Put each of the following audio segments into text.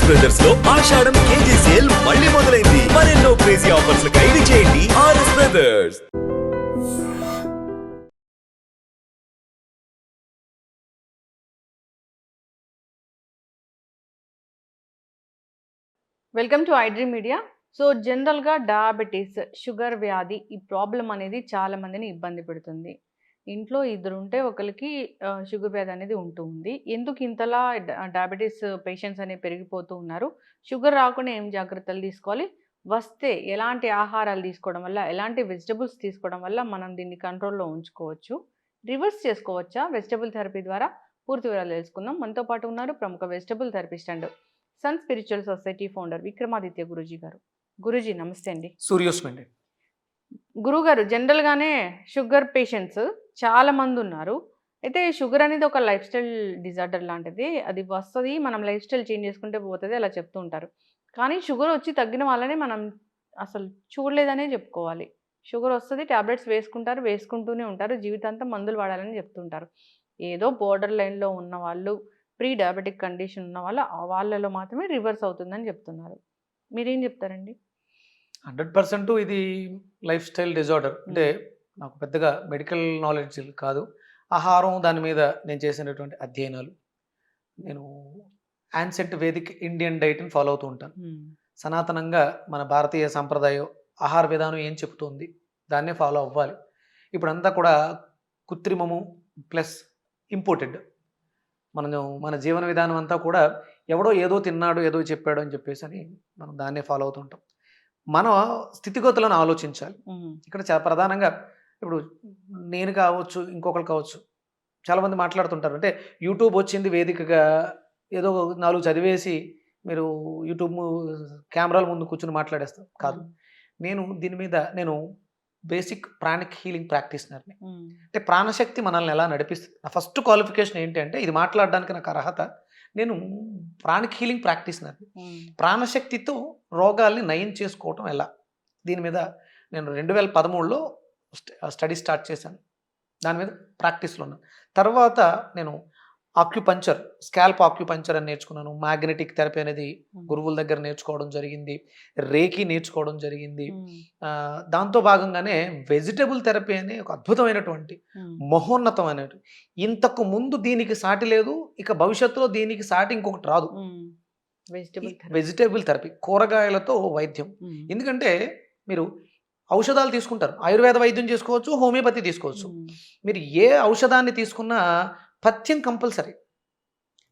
RS brothers లో ఆషాఢం KG sale మళ్ళీ మొదలైంది. మరెన్నో క్రేజీ ఆఫర్స్ ఖైదీ చేయండి RS brothers. Welcome to iDream media. So జనరల్గా డయాబెటీస్, షుగర్ వ్యాధి ఈ ప్రాబ్లం అనేది చాలా మందిని ఇబ్బంది పెడుతుంది. ఇంట్లో ఇద్దరు ఉంటే ఒకరికి షుగర్ వ్యాధి అనేది ఉంటూ ఉంది. ఎందుకు ఇంతలా డయాబెటీస్ పేషెంట్స్ అనేవి పెరిగిపోతూ ఉన్నారు? షుగర్ రాకుండా ఏం జాగ్రత్తలు తీసుకోవాలి? వస్తే ఎలాంటి ఆహారాలు తీసుకోవడం వల్ల, ఎలాంటి వెజిటబుల్స్ తీసుకోవడం వల్ల మనం దీన్ని కంట్రోల్లో ఉంచుకోవచ్చు? రివర్స్ చేసుకోవచ్చా వెజిటబుల్ థెరపీ ద్వారా? పూర్తి వివరాలు తెలుసుకుందాం. మనతో పాటు ఉన్నారు ప్రముఖ vegetable therapist and sun spiritual society founder Vikramaditya Guruji గారు. గురూజీ నమస్తే అండి. సూర్యోస్మండి. గురుగారు, జనరల్గానే షుగర్ పేషెంట్స్ చాలా మంది ఉన్నారు. అయితే షుగర్ అనేది ఒక లైఫ్ స్టైల్ డిజార్డర్ లాంటిది. అది వస్తుంది, మనం లైఫ్ స్టైల్ చేంజ్ చేసుకుంటే పోతుంది అలా చెప్తూ ఉంటారు. కానీ షుగర్ వచ్చి తగ్గిన వాళ్ళని మనం అసలు చూడలేదనే చెప్పుకోవాలి. షుగర్ వస్తుంది, ట్యాబ్లెట్స్ వేసుకుంటారు, వేసుకుంటూనే ఉంటారు, జీవితాంతం మందులు వాడాలని చెప్తుంటారు. ఏదో బోర్డర్ లైన్లో ఉన్న వాళ్ళు, ప్రీ డయాబెటిక్ కండిషన్ ఉన్న వాళ్ళలో మాత్రమే రివర్స్ అవుతుందని చెప్తున్నారు. మీరేం చెప్తారండి? 100% ఇది లైఫ్ స్టైల్ డిజార్డర్. అంటే నాకు పెద్దగా మెడికల్ నాలెడ్జ్ కాదు. ఆహారం దాని మీద నేను చేసినటువంటి అధ్యయనాలు, నేను యాన్సెంట్ వేదిక్ ఇండియన్ డైట్ని ఫాలో అవుతూ ఉంటాను. సనాతనంగా మన భారతీయ సంప్రదాయం ఆహార విధానం ఏం చెప్తుంది దాన్నే ఫాలో అవ్వాలి. ఇప్పుడంతా కూడా కృత్రిమము ప్లస్ ఇంపోర్టెడ్. మన జీవన విధానం అంతా కూడా ఎవడో ఏదో తిన్నాడు, ఏదో చెప్పాడు అని చెప్పేసి అని మనం దాన్నే ఫాలో అవుతుంటాం. మన స్థితిగతులను ఆలోచించాలి. ఇక్కడ చాలా ప్రధానంగా ఇప్పుడు నేను కావచ్చు, ఇంకొకరు కావచ్చు, చాలామంది మాట్లాడుతుంటారు. అంటే యూట్యూబ్ వచ్చింది వేదికగా, ఏదో 4 చదివేసి మీరు యూట్యూబ్ కెమెరాల ముందు కూర్చుని మాట్లాడేస్తాం కాదు. దీని మీద నేను బేసిక్ ప్రాణిక్ హీలింగ్ ప్రాక్టీషనర్ని. అంటే ప్రాణశక్తి మనల్ని ఎలా నడిపిస్తుంది. నా ఫస్ట్ క్వాలిఫికేషన్ ఏంటి అంటే, ఇది మాట్లాడడానికి నాకు అర్హత, నేను ప్రాణిక్ హీలింగ్ ప్రాక్టీషనర్ని. ప్రాణశక్తితో రోగాల్ని నయం చేసుకోవటం ఎలా, దీని మీద నేను 2013లో స్టడీ స్టార్ట్ చేశాను. దాని మీద ప్రాక్టీస్లో ఉన్నాను. తర్వాత నేను ఆక్యుపంచర్, స్కాల్ప్ ఆక్యుపంచర్ అని నేర్చుకున్నాను. మ్యాగ్నెటిక్ థెరపీ అనేది గురువుల దగ్గర నేర్చుకోవడం జరిగింది. రేకి నేర్చుకోవడం జరిగింది. దాంతో భాగంగానే వెజిటబుల్ థెరపీ అనే ఒక అద్భుతమైనటువంటి మహోన్నతమైనటువంటి, ఇంతకు ముందు దీనికి సాటి లేదు, ఇక భవిష్యత్తులో దీనికి సాటి ఇంకొకటి రాదు. వెజిటబుల్ థెరపీ, కూరగాయలతో వైద్యం. ఎందుకంటే మీరు ఔషధాలు తీసుకుంటారు, ఆయుర్వేద వైద్యం చేసుకోవచ్చు, హోమియోపతి తీసుకోవచ్చు. మీరు ఏ ఔషధాన్ని తీసుకున్నా పథ్యం కంపల్సరీ.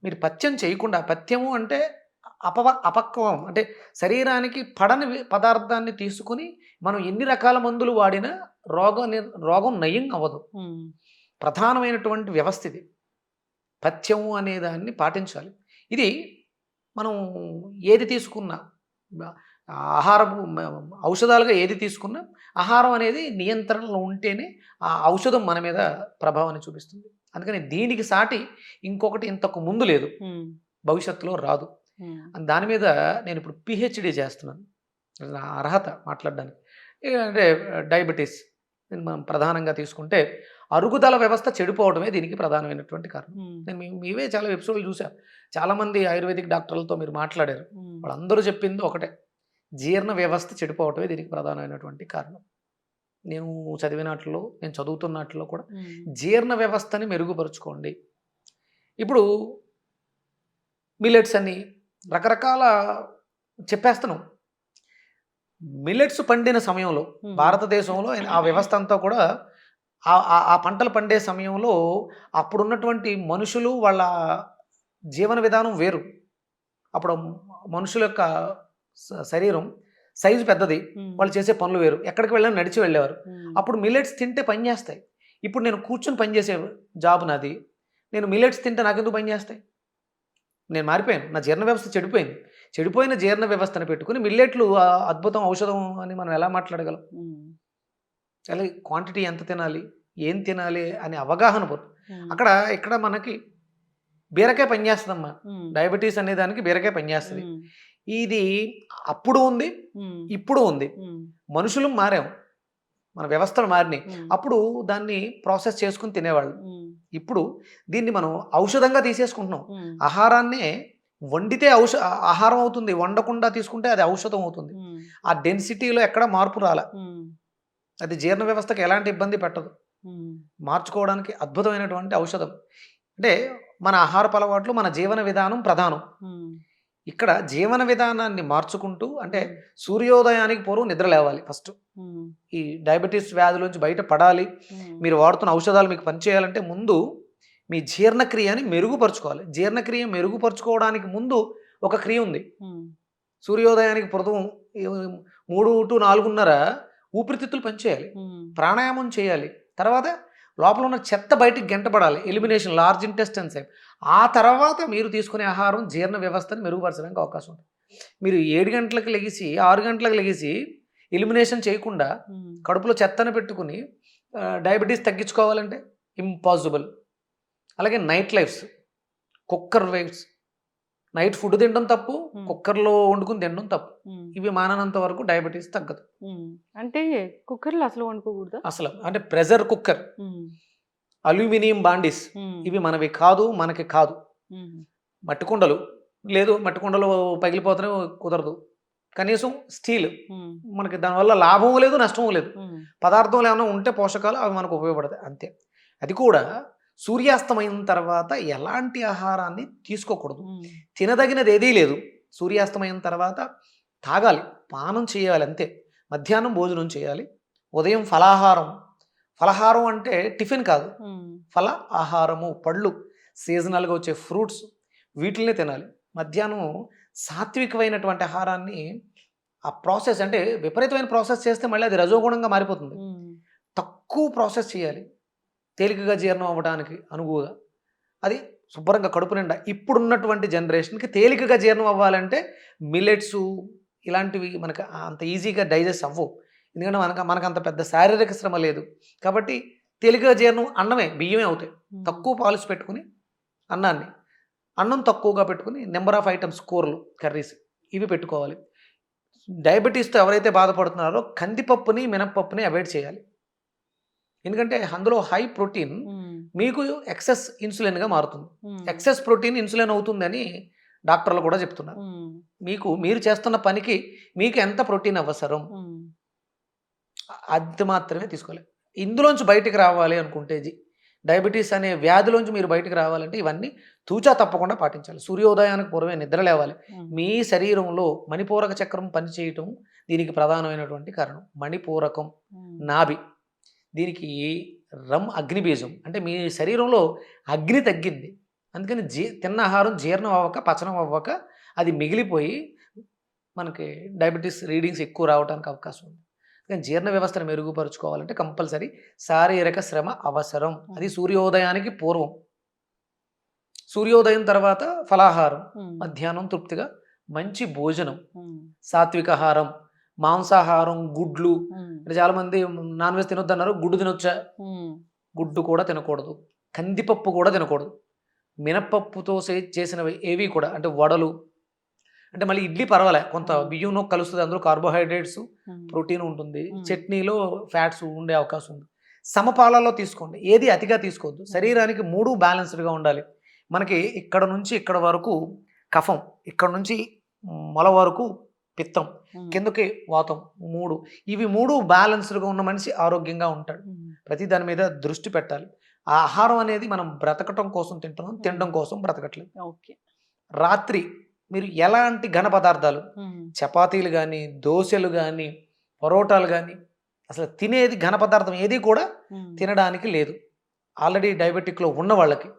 మీరు పథ్యం చేయకుండా, పథ్యము అంటే అపక్వం, అంటే శరీరానికి పడని పదార్థాన్ని తీసుకుని మనం ఎన్ని రకాల మందులు వాడినా రోగం నయం అవ్వదు. ప్రధానమైనటువంటి వ్యవస్థ ఇది. పథ్యము అనే దాన్ని పాటించాలి. ఇది మనం ఏది తీసుకున్నా, ఆహారపు ఔషధాలుగా ఏది తీసుకున్నా, ఆహారం అనేది నియంత్రణలో ఉంటేనే ఆ ఔషధం మన మీద ప్రభావాన్ని చూపిస్తుంది. అందుకని దీనికి సాటి ఇంకొకటి ఇంతకు ముందు లేదు, భవిష్యత్తులో రాదు. దాని మీద నేను ఇప్పుడు పిహెచ్డి చేస్తున్నాను. నా అర్హత మాట్లాడడానికి. అంటే డయాబెటీస్ మనం ప్రధానంగా తీసుకుంటే అరుగుదల వ్యవస్థ చెడిపోవడమే దీనికి ప్రధానమైనటువంటి కారణం. నేను మీవే చాలా ఎపిసోడ్లు చూసాను. చాలామంది ఆయుర్వేదిక్ డాక్టర్లతో మీరు మాట్లాడారు. వాళ్ళందరూ చెప్పింది ఒకటే, జీర్ణ వ్యవస్థ చెడిపోవటమే దీనికి ప్రధానమైనటువంటి కారణం. నేను చదివినట్లో, నేను చదువుతున్నట్లో కూడా జీర్ణ వ్యవస్థని మెరుగుపరుచుకోండి. ఇప్పుడు మిల్లెట్స్ అని రకరకాల చెప్పేస్తున్నాం. మిల్లెట్స్ పండిన సమయంలో భారతదేశంలో ఆ వ్యవస్థ అంతా కూడా ఆ పంటలు పండే సమయంలో అప్పుడున్నటువంటి మనుషులు వాళ్ళ జీవన విధానం వేరు. అప్పుడు మనుషుల యొక్క శరీరం సైజు పెద్దది, వాళ్ళు చేసే పనులు వేరు, ఎక్కడికి వెళ్ళినా నడిచి వెళ్ళేవారు. అప్పుడు మిల్లెట్స్ తింటే పని చేస్తాయి. ఇప్పుడు నేను కూర్చొని పని చేసే జాబ్ నాది, నేను మిల్లెట్స్ తింటే నాకెందుకు పని చేస్తాయి? నేను మారిపోయాను, నా జీర్ణ వ్యవస్థ చెడిపోయింది. చెడిపోయిన జీర్ణ వ్యవస్థను పెట్టుకుని మిల్లెట్లు అద్భుతం ఔషధం అని మనం ఎలా మాట్లాడగలం? అలా క్వాంటిటీ ఎంత తినాలి, ఏం తినాలి అనే అవగాహన పోతుంది. ఇక్కడ మనకి బీరకాయ పనిచేస్తుందమ్మా. డయాబెటీస్ అనే దానికి బీరకాయ పనిచేస్తుంది. ఇది అప్పుడు ఉంది, ఇప్పుడు ఉంది. మనుషులు మారాం, మన వ్యవస్థలు మారినాయి. అప్పుడు దాన్ని ప్రాసెస్ చేసుకుని తినేవాళ్ళు. ఇప్పుడు దీన్ని మనం ఔషధంగా తీసేసుకుంటున్నాం. ఆహారాన్నే వండితే ఆహారం అవుతుంది, వండకుండా తీసుకుంటే అది ఔషధం అవుతుంది. ఆ డెన్సిటీలో ఎక్కడ మార్పు రాల, అది జీర్ణ వ్యవస్థకి ఎలాంటి ఇబ్బంది పెట్టదు, మార్చుకోవడానికి అద్భుతమైనటువంటి ఔషధం. అంటే మన ఆహారపు అలవాట్లు, మన జీవన విధానం ప్రధానం. ఇక్కడ జీవన విధానాన్ని మార్చుకుంటూ, అంటే సూర్యోదయానికి పూర్వం నిద్ర లేవాలి ఫస్ట్. ఈ డయాబెటీస్ వ్యాధుల బయట పడాలి, మీరు వాడుతున్న ఔషధాలు మీకు పనిచేయాలంటే ముందు మీ జీర్ణక్రియని మెరుగుపరుచుకోవాలి. జీర్ణక్రియ మెరుగుపరుచుకోవడానికి ముందు ఒక క్రియ ఉంది. సూర్యోదయానికి పూర్వం 3 to 4:30 ఊపిరితిత్తులు పనిచేయాలి, ప్రాణాయామం చేయాలి. తర్వాత లోపల ఉన్న చెత్త బయటికి గెంటపడాలి, ఎలిమినేషన్, లార్జ్ ఇంటెస్టైన్ సైడ్. ఆ తర్వాత మీరు తీసుకునే ఆహారం జీర్ణ వ్యవస్థను మెరుగుపరచడానికి అవకాశం ఉంటుంది. మీరు 7 గంటలకు లెగిసి 6 గంటలకు లెగిసి ఎలిమినేషన్ చేయకుండా కడుపులో చెత్తను పెట్టుకుని డయాబెటీస్ తగ్గించుకోవాలంటే ఇంపాసిబుల్. అలాగే night lifes, cooker wifes, night food తినడం తప్పు, కుక్కర్లో వండుకుని తినడం తప్పు. ఇవి మాననంత వరకు డయాబెటీస్ తగ్గదు. అంటే కుక్కర్లో అసలు వండుకోకూడదు అసలు. అంటే ప్రెషర్ కుక్కర్, అల్యూమినియం బాండీస్ ఇవి మనవి కాదు, మనకి కాదు. మట్టి కుండలు లేదు, మట్టి కుండలు పగిలిపోతేనే కుదరదు. కనీసం స్టీల్, మనకి దానివల్ల లాభం లేదు, నష్టం లేదు. పదార్థాలు ఏమైనా ఉంటే పోషకాలు అవి మనకు ఉపయోగపడతాయి అంతే. అది కూడా సూర్యాస్తమైన తర్వాత ఎలాంటి ఆహారాన్ని తీసుకోకూడదు, తినదగినది ఏదీ లేదు. సూర్యాస్తమైన తర్వాత తాగాలి, పానం చేయాలి అంతే. మధ్యాహ్నం భోజనం చేయాలి, ఉదయం ఫలాహారం. ఫలహారం అంటే టిఫిన్ కాదు, ఫల ఆహారము, పళ్ళు, సీజనల్గా వచ్చే ఫ్రూట్స్, వీటిల్నే తినాలి. మధ్యాహ్నం సాత్వికమైనటువంటి ఆహారాన్ని, ఆ ప్రాసెస్ అంటే విపరీతమైన ప్రాసెస్ చేస్తే మళ్ళీ అది రజోగుణంగా మారిపోతుంది. తక్కువ ప్రాసెస్ చేయాలి, తేలికగా జీర్ణం అవ్వడానికి అనుగుగా. అది శుభ్రంగా కడుపు నిండా. ఇప్పుడున్నటువంటి జనరేషన్కి తేలికగా జీర్ణం అవ్వాలంటే మిల్లెట్స్ ఇలాంటివి మనకు అంత ఈజీగా డైజెస్ట్ అవ్వవు. ఎందుకంటే మనకు అంత పెద్ద శారీరక శ్రమ లేదు. కాబట్టి తేలికగా జీర్ణం అన్నమే, బియ్యమే అవుతాయి. తక్కువ పాలిసి పెట్టుకుని అన్నం తక్కువగా పెట్టుకుని నెంబర్ ఆఫ్ ఐటమ్స్, కూరలు, కర్రీస్ ఇవి పెట్టుకోవాలి. డయాబెటీస్తో ఎవరైతే బాధపడుతున్నారో కందిపప్పుని, మినప్పప్పుని అవాయిడ్ చేయాలి. ఎందుకంటే అందులో హై ప్రోటీన్ మీకు ఎక్సెస్ ఇన్సులిన్గా మారుతుంది. ఎక్సెస్ ప్రోటీన్ ఇన్సులిన్ అవుతుందని డాక్టర్లు కూడా చెప్తున్నారు. మీరు చేస్తున్న పనికి మీకు ఎంత ప్రోటీన్ అవసరం అది మాత్రమే తీసుకోవాలి. ఇందులోంచి బయటికి రావాలి అనుకుంటే, డయాబెటీస్ అనే వ్యాధిలోంచి మీరు బయటికి రావాలంటే ఇవన్నీ తూచా తప్పకుండా పాటించాలి. సూర్యోదయానికి పూర్వమే నిద్ర లేవాలి. మీ శరీరంలో మణిపూరక చక్రం పనిచేయటం దీనికి ప్రధానమైనటువంటి కారణం. మణిపూరకం, నాభి, దీనికి అగ్నిబీజం. అంటే మీ శరీరంలో అగ్ని తగ్గింది, అందుకని తిన్న ఆహారం జీర్ణం అవ్వక, పచనం అవ్వక అది మిగిలిపోయి మనకి డయాబెటీస్ రీడింగ్స్ ఎక్కువ రావడానికి అవకాశం ఉంది. కానీ జీర్ణ వ్యవస్థను మెరుగుపరుచుకోవాలంటే కంపల్సరీ శారీరక శ్రమ అవసరం. అది సూర్యోదయానికి పూర్వం. సూర్యోదయం తర్వాత ఫలాహారం, మధ్యాహ్నం తృప్తిగా మంచి భోజనం, సాత్విక ఆహారం, మాంసాహారం, గుడ్లు. అంటే చాలా మంది నాన్ వెజ్ తినొద్దు అన్నారు, గుడ్డు తినొచ్చా? గుడ్డు కూడా తినకూడదు, కందిపప్పు కూడా తినకూడదు. మినపప్పుతో చేసినవి ఏవి కూడా, అంటే వడలు, అంటే మళ్ళీ ఇడ్లీ పర్వాలే, కొంత బియ్యంలో కలుస్తుంది, అందులో కార్బోహైడ్రేట్స్, ప్రోటీన్ ఉంటుంది, చట్నీలో ఫ్యాట్స్ ఉండే అవకాశం ఉంది. సమపాలలో తీసుకోండి, ఏది అతిగా తీసుకోవద్దు. శరీరానికి 3 బ్యాలెన్స్డ్గా ఉండాలి. మనకి ఇక్కడ నుంచి ఇక్కడ వరకు కఫం, ఇక్కడ నుంచి మొల వరకు పిత్తం, కిందకి వాతం, 3. ఇవి 3 బ్యాలెన్స్డ్గా ఉన్న మనిషి ఆరోగ్యంగా ఉంటాడు. ప్రతి దాని మీద దృష్టి పెట్టాలి. ఆ ఆహారం అనేది మనం బ్రతకటం కోసం తింటున్నాం, తినడం కోసం బ్రతకట్లేదు. ఓకే. రాత్రి మీరు ఎలాంటి ఘన పదార్థాలు, చపాతీలు కానీ, దోశలు కానీ, పరోటాలు కానీ, అసలు తినేది ఘన పదార్థం ఏది కూడా తినడానికి లేదు. ఆల్రెడీ డయాబెటిక్లో ఉన్న వాళ్ళకి,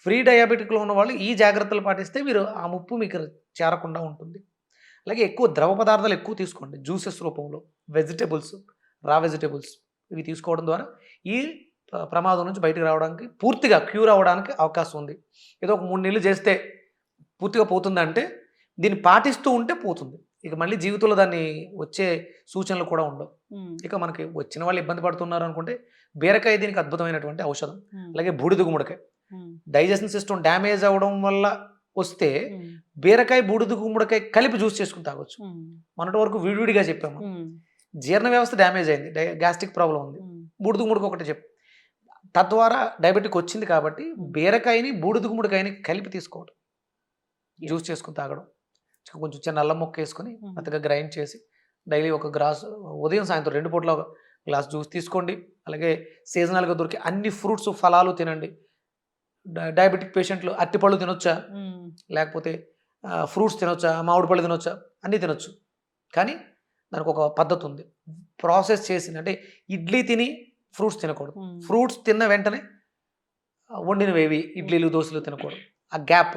ఫ్రీ డయాబెటిక్లో ఉన్న వాళ్ళు ఈ జాగ్రత్తలు పాటిస్తే మీరు ఆ ముప్పు మీకు చేరకుండా ఉంటుంది. అలాగే ఎక్కువ ద్రవ పదార్థాలు ఎక్కువ తీసుకోండి, జ్యూసెస్ రూపంలో, వెజిటేబుల్స్, రా వెజిటేబుల్స్ ఇవి తీసుకోవడం ద్వారా ఈ ప్రమాదం నుంచి బయటకు రావడానికి, పూర్తిగా క్యూర్ అవ్వడానికి అవకాశం ఉంది. ఏదో ఒక 3 నెలలు చేస్తే పూర్తిగా పోతుందంటే దీన్ని పాటిస్తూ ఉంటే పోతుంది. ఇక మళ్ళీ జీవితంలో దాన్ని వచ్చే సూచనలు కూడా ఉండవు. ఇక మనకి వచ్చిన వాళ్ళు ఇబ్బంది పడుతున్నారు అనుకుంటే బీరకాయ దీనికి అద్భుతమైనటువంటి ఔషధం. అలాగే బూడిద గుమ్మడికాయ, డైజెషన్ సిస్టమ్ డ్యామేజ్ అవ్వడం వల్ల వస్తే బీరకాయ, బూడిద గుమ్మడికాయ కలిపి జ్యూస్ చేసుకుని తాగొచ్చు. మొన్నటి వరకు విడివిడిగా చెప్పాము. జీర్ణ వ్యవస్థ డ్యామేజ్ అయింది, గ్యాస్ట్రిక్ ప్రాబ్లం ఉంది, బూడిద గుమ్మడికాయ ఒకటి చెప్పు. తద్వారా డయాబెటిక్ వచ్చింది కాబట్టి బీరకాయని, బూడిద గుమ్మడికాయని కలిపి తీసుకోవడం. జ్యూస్ చేసుకుని తాగడం, కొంచెం చిన్న అల్లం ముక్క వేసుకొని Mhm. మెత్తగా గ్రైండ్ చేసి డైలీ ఒక గ్లాస్, ఉదయం సాయంత్రం 2 పూట్ల ఒక గ్లాస్ జ్యూస్ తీసుకోండి. అలాగే సీజనల్గా దొరికే అన్ని ఫ్రూట్స్ ఫలాలు తినండి. డయాబెటిక్ పేషెంట్లు అరటిపళ్ళు తినొచ్చా, లేకపోతే ఫ్రూట్స్ తినొచ్చా, మామిడి పళ్ళు తినొచ్చా, అన్నీ తినొచ్చు. కానీ దానికి ఒక పద్ధతి ఉంది. ప్రాసెస్ చేసిన అంటే ఇడ్లీ తిని ఫ్రూట్స్ తినకూడదు. ఫ్రూట్స్ తిన్న వెంటనే వండినవేవి ఇడ్లీలు దోశలు తినకూడదు. ఆ గ్యాప్,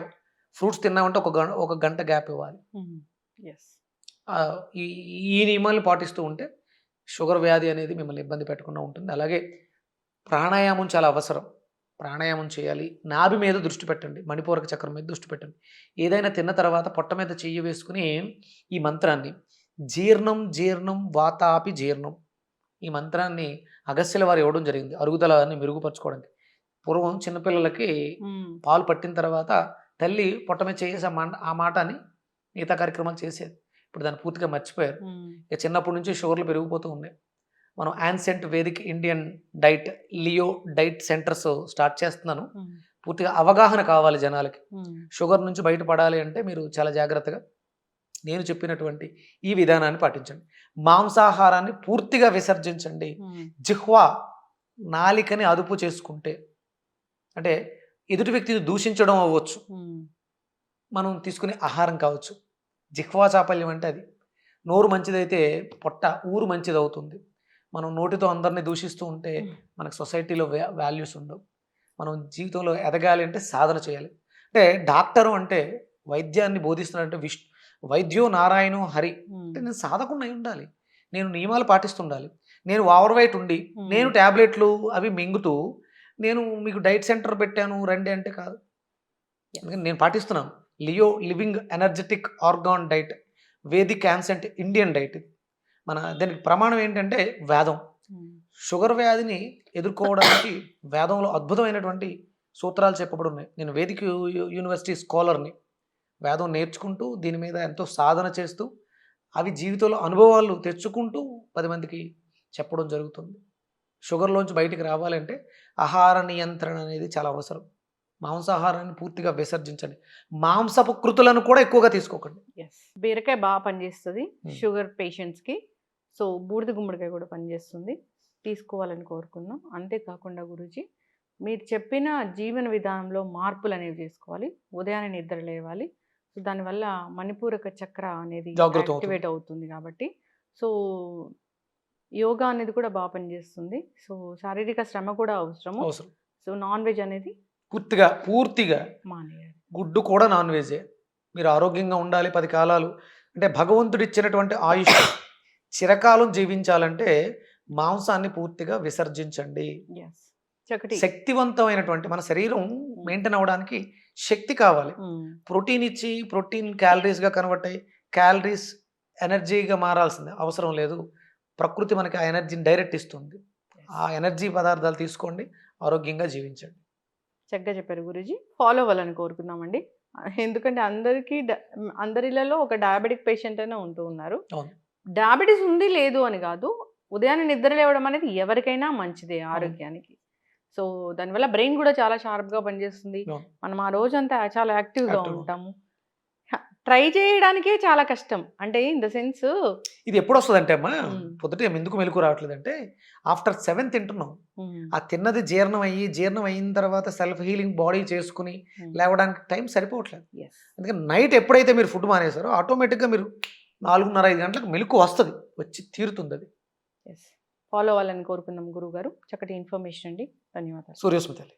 ఫ్రూట్స్ తిన్నామంటే ఒక గంట గ్యాప్ ఇవ్వాలి. ఎస్. ఆ, ఈ ఈ నియమాలను పాటిస్తూ ఉంటే షుగర్ వ్యాధి అనేది మిమ్మల్ని ఇబ్బంది పెట్టకుండా ఉంటుంది. అలాగే ప్రాణాయామం చాలా అవసరం. ప్రాణాయామం చేయాలి. నాభి మీద దృష్టి పెట్టండి, మణిపూరక చక్రం మీద దృష్టి పెట్టండి. ఏదైనా తిన్న తర్వాత పొట్ట మీద చెయ్యి వేసుకుని ఈ మంత్రాన్ని, జీర్ణం జీర్ణం వాతాపి జీర్ణం, ఈ మంత్రాన్ని అగస్త్యుల వారు ఇవ్వడం జరిగింది అరుగుదలని మెరుగుపరచుకోవడానికి. పూర్వం చిన్నపిల్లలకి పాలు పట్టిన తర్వాత తల్లి పొట్ట మీద చేసి ఆ మాటని మిగతా కార్యక్రమాలు చేసేది. ఇప్పుడు దాన్ని పూర్తిగా మర్చిపోయారు. ఇక చిన్నప్పటి నుంచి షుగర్లు పెరిగిపోతూ ఉన్నాయి. మనం ancient Vedic Indian diet, Leo diet centres start చేస్తున్నాను. పూర్తిగా అవగాహన కావాలి జనాలకి. షుగర్ నుంచి బయటపడాలి అంటే మీరు చాలా జాగ్రత్తగా నేను చెప్పినటువంటి ఈ విధానాన్ని పాటించండి. మాంసాహారాన్ని పూర్తిగా విసర్జించండి. జిహ్వా, నాలికని అదుపు చేసుకుంటే, అంటే ఎదుటి వ్యక్తిని దూషించడం అవ్వచ్చు, మనం తీసుకునే ఆహారం కావచ్చు. జిహ్వా చాపల్యం అంటే అది. నోరు మంచిదైతే పొట్ట ఊరు మంచిది అవుతుంది. మనం నోటితో అందరినీ దూషిస్తూ ఉంటే మనకు సొసైటీలో వాల్యూస్ ఉండవు. మనం జీవితంలో ఎదగాలి అంటే సాధన చేయాలి. అంటే డాక్టరు అంటే వైద్యాన్ని బోధిస్తున్నాడంటే వైద్యో నారాయణో హరి అంటే నేను సాధకుండా అయి ఉండాలి, నేను నియమాలు పాటిస్తుండాలి. నేను ఓవర్ వెయిట్ ఉండి నేను ట్యాబ్లెట్లు అవి మింగుతూ నేను మీకు డైట్ సెంటర్ పెట్టాను రండి అంటే కాదు. అందుకని నేను పాటిస్తున్నాను Leo living energetic organ diet, Vedic ancient Indian diet. మన దానికి ప్రమాణం ఏంటంటే వేదం. షుగర్ వ్యాధిని ఎదుర్కోవడానికి వేదంలో అద్భుతమైనటువంటి సూత్రాలు చెప్పబడి ఉన్నాయి. నేను వేదిక యూనివర్సిటీ స్కాలర్ని. వేదం నేర్చుకుంటూ దీని మీద ఎంతో సాధన చేస్తూ అవి జీవితంలో అనుభవాలు తెచ్చుకుంటూ 10 మందికి చెప్పడం జరుగుతుంది. షుగర్లోంచి బయటికి రావాలంటే ఆహార నియంత్రణ అనేది చాలా అవసరం. మాంసాహారాన్ని పూర్తిగా విసర్జించండి. మాంసపు కృతులను కూడా ఎక్కువగా తీసుకోకండి. ఎస్, బీరకాయ బాగా పనిచేస్తుంది షుగర్ పేషెంట్స్కి. సో బూడిద గుమ్మడికాయ కూడా పనిచేస్తుంది, తీసుకోవాలని కోరుకుందాం. అంతేకాకుండా గురూజీ, మీరు చెప్పిన జీవన విధానంలో మార్పులు అనేవి చేసుకోవాలి. ఉదయాన్నే నిద్ర లేవాలి. సో దానివల్ల మణిపూరక చక్ర అనేది యాక్టివేట్ అవుతుంది కాబట్టి, సో యోగా అనేది కూడా బాగా పనిచేస్తుంది. సో శారీరక శ్రమ కూడా అవసరం. సో నాన్ వెజ్ అనేది పూర్తిగా మానేయాలి. గుడ్డు కూడా నాన్ వెజే. మీరు ఆరోగ్యంగా ఉండాలి 10 కాలాలు అంటే, భగవంతుడు ఇచ్చినటువంటి ఆయుష్ చిరకాలం జీవించాలంటే మాంసాన్ని పూర్తిగా విసర్జించండి. శక్తివంతమైనటువంటి మన శరీరం మెయింటైన్ అవ్వడానికి శక్తి కావాలి. ప్రోటీన్ ఇచ్చి ప్రోటీన్ క్యాలరీస్గా కన్వర్ట్ అయ్యి క్యాలరీస్ ఎనర్జీగా మారాల్సిందే అవసరం లేదు. ప్రకృతి మనకి ఆ ఎనర్జీని డైరెక్ట్ ఇస్తుంది. ఆ ఎనర్జీ పదార్థాలు తీసుకోండి, ఆరోగ్యంగా జీవించండి. చక్కగా చెప్పారు గురూజీ. ఫాలో అవ్వాలని కోరుకుందామండి. ఎందుకంటే అందరిలో ఒక డయాబెటిక్ పేషెంట్ అయినా ఉంటూ ఉన్నారు. డయాబెటీస్ ఉంది లేదు అని కాదు, ఉదయాన్నే నిద్ర లేవడం అనేది ఎవరికైనా మంచిదే ఆరోగ్యానికి. సో దానివల్ల బ్రెయిన్ కూడా చాలా షార్ప్గా పనిచేస్తుంది. మనం ఆ రోజంతా చాలా యాక్టివ్గా ఉంటాము. ట్రై చేయడానికే చాలా కష్టం. అంటే ఇన్ ద సెన్స్ ఇది ఎప్పుడు వస్తుంది అంటే అమ్మా, పొద్దుట ఎందుకు మెలకు రావట్లేదు అంటే ఆఫ్టర్ 7 తింటున్నాం. ఆ తిన్నది జీర్ణం అయిన తర్వాత సెల్ఫ్ హీలింగ్ బాడీ చేసుకుని లేవడానికి టైం సరిపోవట్లేదు. అందుకని నైట్ ఎప్పుడైతే మీరు ఫుడ్ మానేసారో ఆటోమేటిక్గా మీరు 4:30-5 గంటలకు మెలకు వస్తుంది, వచ్చి తీరుతుంది. అది ఫాలో అవ్వాలని కోరుకుందాం గురువు గారు. చక్కటి ఇన్ఫర్మేషన్ అండి. ధన్యవాదాలు. సూర్యోస్మితల్లి.